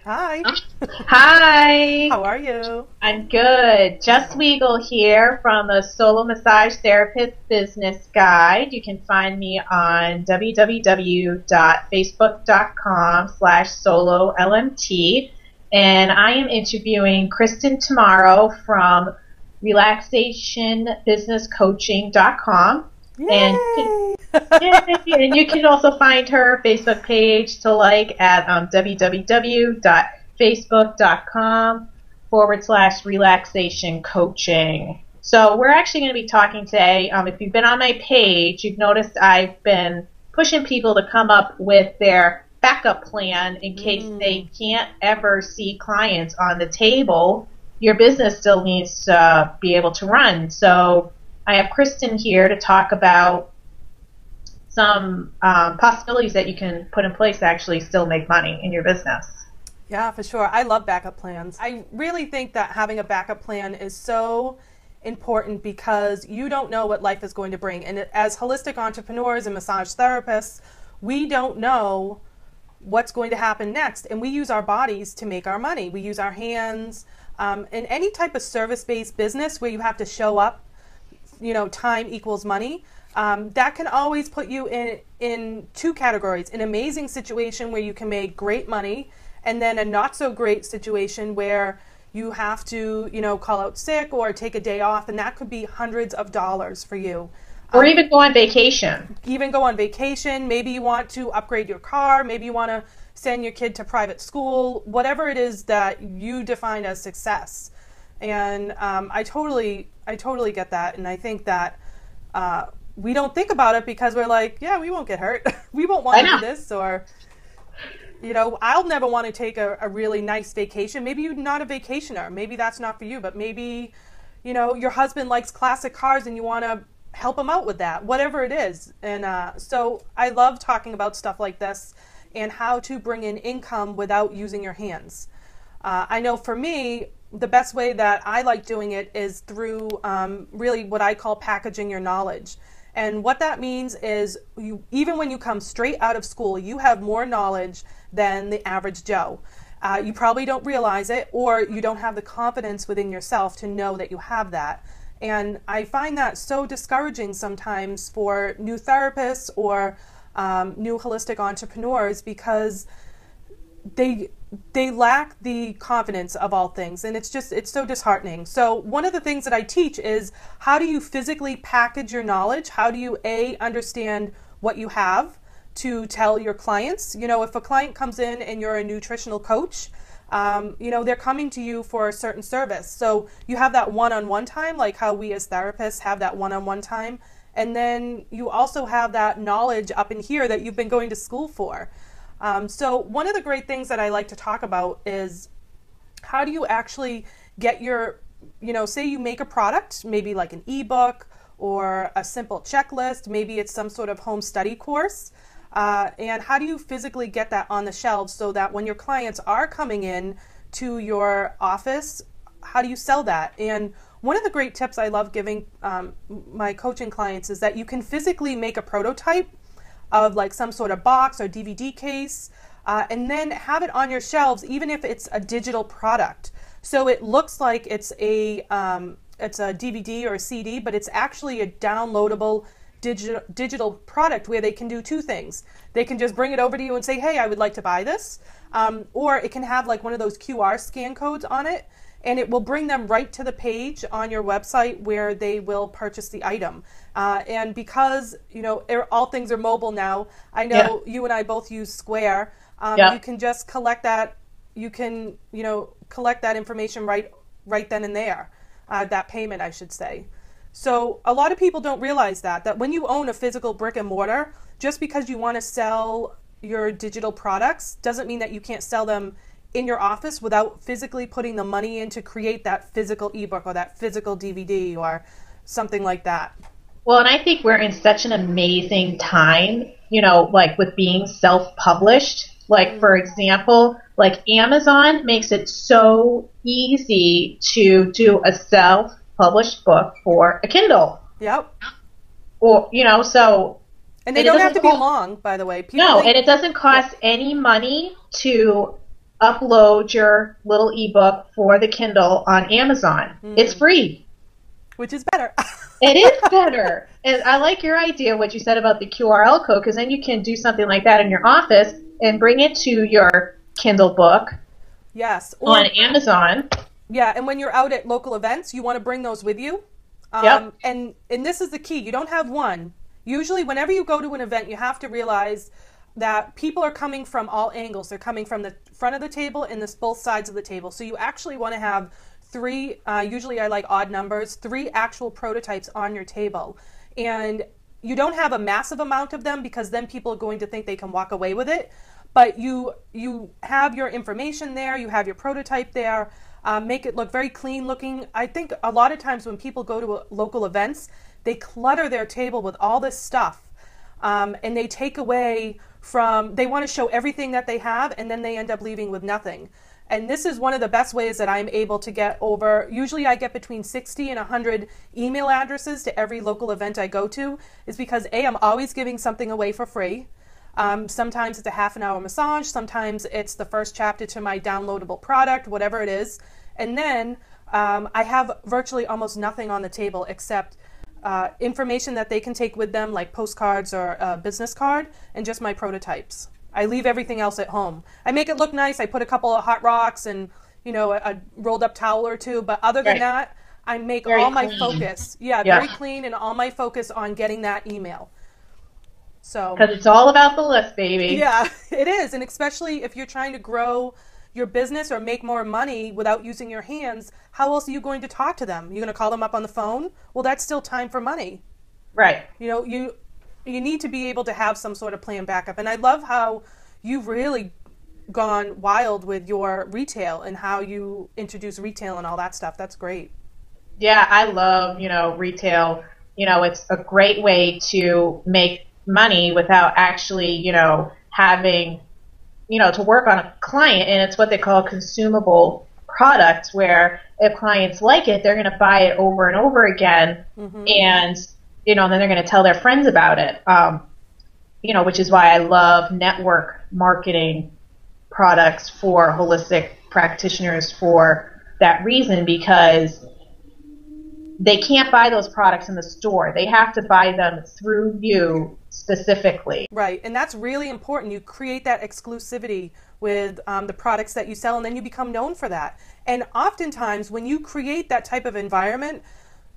Hi. Hi, How are you? I'm good. Jess Weigel here from the Solo Massage Therapist Business Guide. You can find me on www.facebook.com/sololmt. And I am interviewing Kristen tomorrow from relaxationbusinesscoaching.com. And Yay! and you can also find her Facebook page to like at www.facebook.com/relaxation coaching. So we're actually going to be talking today. If you've been on my page, you've noticed I've been pushing people to come up with their backup plan in case they can't ever see clients on the table. Your business still needs to be able to run. So I have Kristen here to talk about some possibilities that you can put in place to actually still make money in your business. Yeah, for sure. I love backup plans. I really think that having a backup plan is so important because you don't know what life is going to bring. And as holistic entrepreneurs and massage therapists, we don't know what's going to happen next. And we use our bodies to make our money. We use our hands. In any type of service-based business where you have to show up, time equals money. That can always put you in two categories: an amazing situation where you can make great money, and then a not so great situation where you have to, call out sick or take a day off, and that could be hundreds of dollars for you. Or even go on vacation. Even go on vacation. Maybe you want to upgrade your car. Maybe you want to send your kid to private school. Whatever it is that you define as success. And I totally get that, and I think that we don't think about it because we're like, yeah, we won't get hurt. We won't want to do this, or I'll never want to take a really nice vacation. Maybe you're not a vacationer. Maybe that's not for you, but maybe your husband likes classic cars and you want to help him out with that, whatever it is. And so I love talking about stuff like this and how to bring in income without using your hands. I know for me, the best way that I like doing it is through really what I call packaging your knowledge. And what that means is even when you come straight out of school, you have more knowledge than the average Joe. You probably don't realize it, or you don't have the confidence within yourself to know that you have that. And I find that so discouraging sometimes for new therapists or new holistic entrepreneurs because they lack the confidence of all things, and it's so disheartening. So one of the things that I teach is how do you physically package your knowledge? How do you understand what you have to tell your clients? If a client comes in and you're a nutritional coach, they're coming to you for a certain service. So you have that one-on-one time, like how we as therapists have that one-on-one time. And then you also have that knowledge up in here that you've been going to school for. So one of the great things that I like to talk about is how do you actually get your, say you make a product, maybe like an ebook or a simple checklist, maybe it's some sort of home study course, and how do you physically get that on the shelves so that when your clients are coming in to your office, how do you sell that? And one of the great tips I love giving my coaching clients is that you can physically make a prototype of like some sort of box or DVD case, and then have it on your shelves, even if it's a digital product. So it looks like it's a DVD or a CD, but it's actually a downloadable digital product where they can do two things. They can just bring it over to you and say, hey, I would like to buy this. Or it can have like one of those QR scan codes on it, and it will bring them right to the page on your website where they will purchase the item. And because, all things are mobile now, I know you and I both use Square. You can just collect that. You can, collect that information right then and there, that payment, I should say. So a lot of people don't realize that when you own a physical brick and mortar, just because you want to sell your digital products doesn't mean that you can't sell them in your office without physically putting the money in to create that physical ebook or that physical DVD or something like that. Well, and I think we're in such an amazing time, like with being self-published. Like, for example, like Amazon makes it so easy to do a self-published book for a Kindle. Yep. Or, so... And they don't have to be long, by the way. No, and it doesn't cost any money to upload your little ebook for the Kindle on Amazon. It's free. Which is better. It is better. And I like your idea, what you said about the QRL code, because then you can do something like that in your office and bring it to your Kindle book. Yes. On Amazon. Yeah, and when you're out at local events, you want to bring those with you. Yep. And this is the key. You don't have one. Usually, whenever you go to an event, you have to realize that people are coming from all angles. They're coming from the front of the table and both sides of the table. So you actually want to have three, usually I like odd numbers, 3 actual prototypes on your table. And you don't have a massive amount of them because then people are going to think they can walk away with it. But you have your information there, you have your prototype there, make it look very clean looking. I think a lot of times when people go to local events, they clutter their table with all this stuff. And they take away they want to show everything that they have, and then they end up leaving with nothing. And this is one of the best ways that I'm able to get over, usually I get between 60 and 100 email addresses to every local event I go to, is because I'm always giving something away for free. Sometimes it's a half-an-hour massage, sometimes it's the first chapter to my downloadable product, whatever it is. And then I have virtually almost nothing on the table except information that they can take with them, like postcards or a business card, and just my prototypes. I leave everything else at home. I make it look nice. I put a couple of hot rocks and, a rolled up towel or two. But other than that, I make all my focus. Yeah, very clean, and all my focus on getting that email. So because it's all about the list, baby. Yeah, it is. And especially if you're trying to grow your business or make more money without using your hands, how else are you going to talk to them? You're going to call them up on the phone? Well, that's still time for money. Right. You need to be able to have some sort of plan backup. And I love how you've really gone wild with your retail and how you introduce retail and all that stuff. That's great. Yeah, I love, retail. It's a great way to make money without actually, having, to work on a client. And it's what they call consumable products, where if clients like it, they're going to buy it over and over again. And then they're going to tell their friends about it, which is why I love network marketing products for holistic practitioners for that reason, because they can't buy those products in the store. They have to buy them through you specifically. Right, and that's really important. You create that exclusivity with the products that you sell, and then you become known for that. And oftentimes, when you create that type of environment,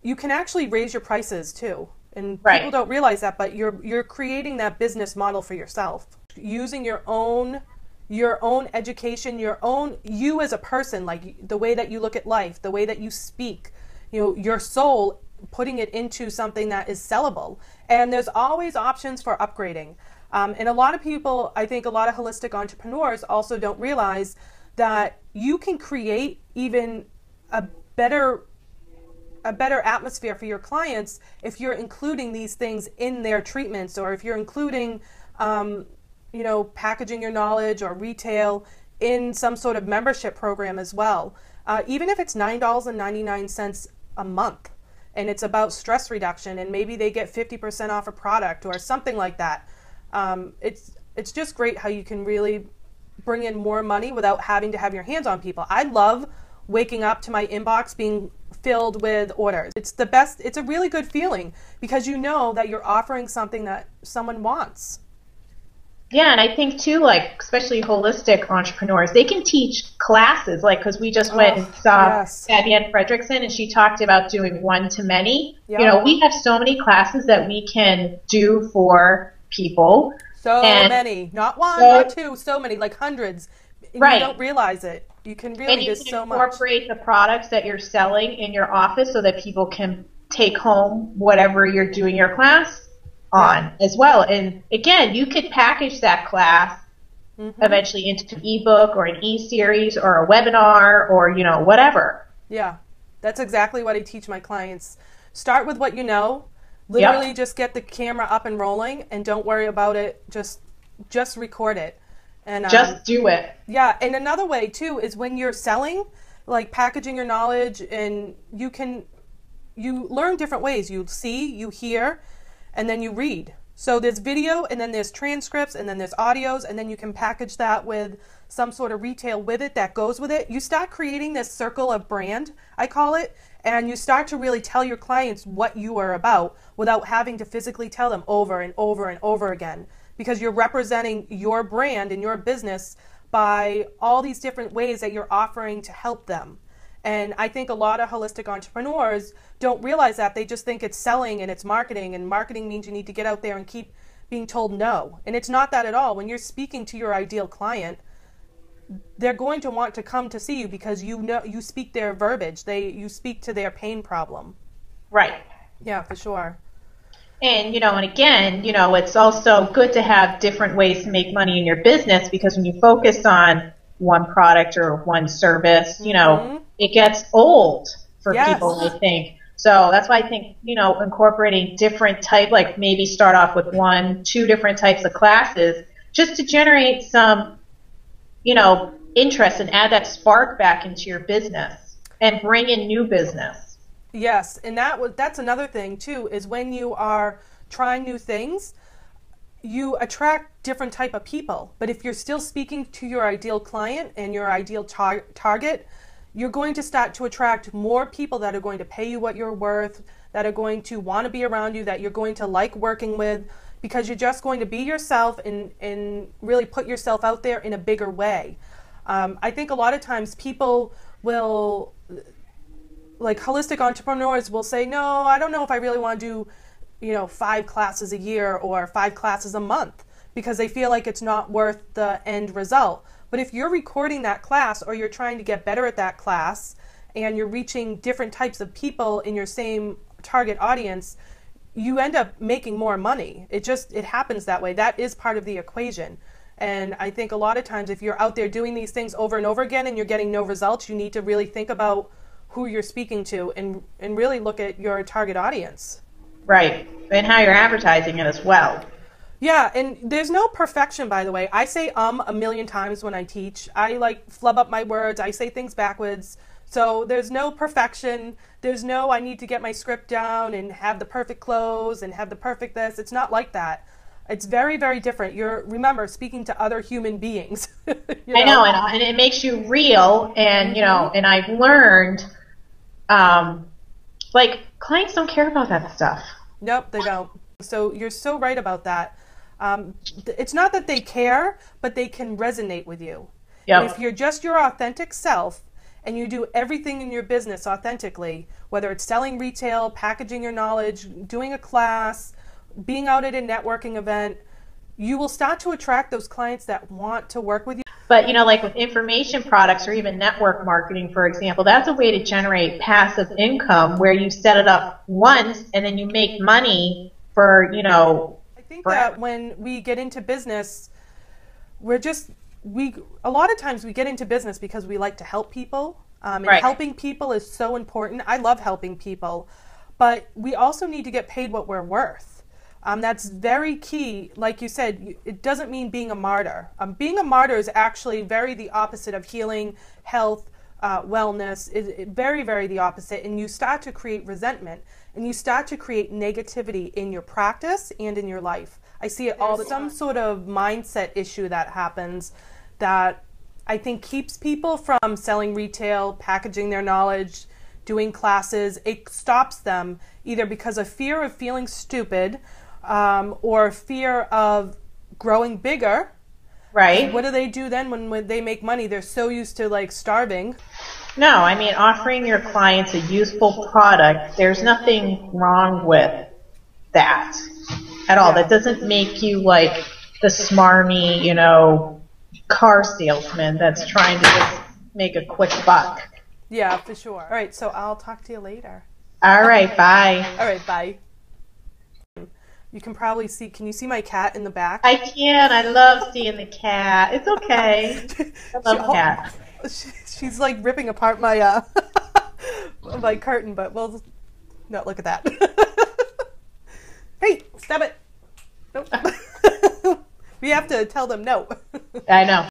you can actually raise your prices too. And people don't realize that, but you're creating that business model for yourself. Using your own education, you as a person, like the way that you look at life, the way that you speak, your soul, putting it into something that is sellable. And there's always options for upgrading. And a lot of people, I think a lot of holistic entrepreneurs also don't realize that you can create even a better atmosphere for your clients if you're including these things in their treatments, or if you're including, packaging your knowledge or retail in some sort of membership program as well. Even if it's $9.99 a month, and it's about stress reduction, and maybe they get 50% off a product or something like that. It's just great how you can really bring in more money without having to have your hands on people. I love waking up to my inbox being filled with orders. It's the best. It's a really good feeling because you know that you're offering something that someone wants. Yeah, and I think too, especially holistic entrepreneurs, they can teach classes, because we just went and saw Fabienne Fredrickson, and she talked about doing one-to-many. Yep. We have so many classes that we can do for people. So many, not one, not two, so many, hundreds. Right. You don't realize it. You can really do so much. And you can incorporate the products that you're selling in your office so that people can take home whatever you're doing your class on as well. And again, you could package that class eventually into an ebook or an e-series or a webinar or whatever. Yeah, that's exactly what I teach my clients. Start with what you know. Literally just get the camera up and rolling, and don't worry about it. Just record it. And just do it. Yeah, and another way too is when you're selling, packaging your knowledge, and you learn different ways. You see, you hear, and then you read. So there's video, and then there's transcripts, and then there's audios, and then you can package that with some sort of retail with it that goes with it, you start creating this circle of brand, I call it, and you start to really tell your clients what you are about without having to physically tell them over and over and over again, because you're representing your brand and your business by all these different ways that you're offering to help them. And I think a lot of holistic entrepreneurs don't realize that. They just think it's selling and it's marketing, and marketing means you need to get out there and keep being told no. And it's not that at all. When you're speaking to your ideal client, they're going to want to come to see you because you know you speak their verbiage. You speak to their pain problem. Right. Yeah, for sure. And, and again, it's also good to have different ways to make money in your business, because when you focus on one product or one service, it gets old for people, I think. So that's why I think, incorporating different type, like maybe start off with 1-2 different types of classes just to generate some, interest and add that spark back into your business and bring in new business. Yes, and that's another thing too, is when you are trying new things, you attract different type of people. But if you're still speaking to your ideal client and your ideal target, you're going to start to attract more people that are going to pay you what you're worth, that are going to want to be around you, that you're going to like working with, because you're just going to be yourself and really put yourself out there in a bigger way. I think a lot of times people will, like holistic entrepreneurs will say, no, I don't know if I really want to do 5 classes a year or 5 classes a month, because they feel like it's not worth the end result. But if you're recording that class, or you're trying to get better at that class, and you're reaching different types of people in your same target audience, you end up making more money. It happens that way. That is part of the equation. And I think a lot of times if you're out there doing these things over and over again and you're getting no results, you need to really think about who you're speaking to and really look at your target audience. Right. And how you're advertising it as well. Yeah, and there's no perfection, by the way. I say a million times when I teach. I flub up my words. I say things backwards. So there's no perfection. There's no I need to get my script down and have the perfect close and have the perfect this. It's not like that. It's very, very different. You're, remember, speaking to other human beings. I know, and it makes you real. And, and I've learned, clients don't care about that stuff. Nope, they don't. So you're so right about that. It's not that they care, but they can resonate with you. Yep. If you're just your authentic self and you do everything in your business authentically, whether it's selling retail, packaging your knowledge, doing a class, being out at a networking event, you will start to attract those clients that want to work with you. But, like with information products or even network marketing, for example, that's a way to generate passive income where you set it up once and then you make money for, I think that when we get into business, a lot of times we get into business because we like to help people. And right. Helping people is so important. I love helping people, but we also need to get paid what we're worth. That's very key. Like you said, it doesn't mean being a martyr. Being a martyr is actually very the opposite of healing, health, wellness. It's very, very the opposite. And you start to create resentment and you start to create negativity in your practice and in your life. I see it all the time. Some sort of mindset issue that happens that I think keeps people from selling retail, packaging their knowledge, doing classes. It stops them either because of fear of feeling stupid, or fear of growing bigger. Right. What do they do then when they make money? They're so used to starving. No, offering your clients a useful product, there's nothing wrong with that at all. Yeah. That doesn't make you like the smarmy, car salesman that's trying to just make a quick buck. Yeah, for sure. All right, so I'll talk to you later. All right, bye. All right, bye. You can probably see, can you see my cat in the back? I can. I love seeing the cat. It's okay. I love cats. She's ripping apart my my curtain, but we'll not look at that. Hey, stop it. Nope. We have to tell them no. I know.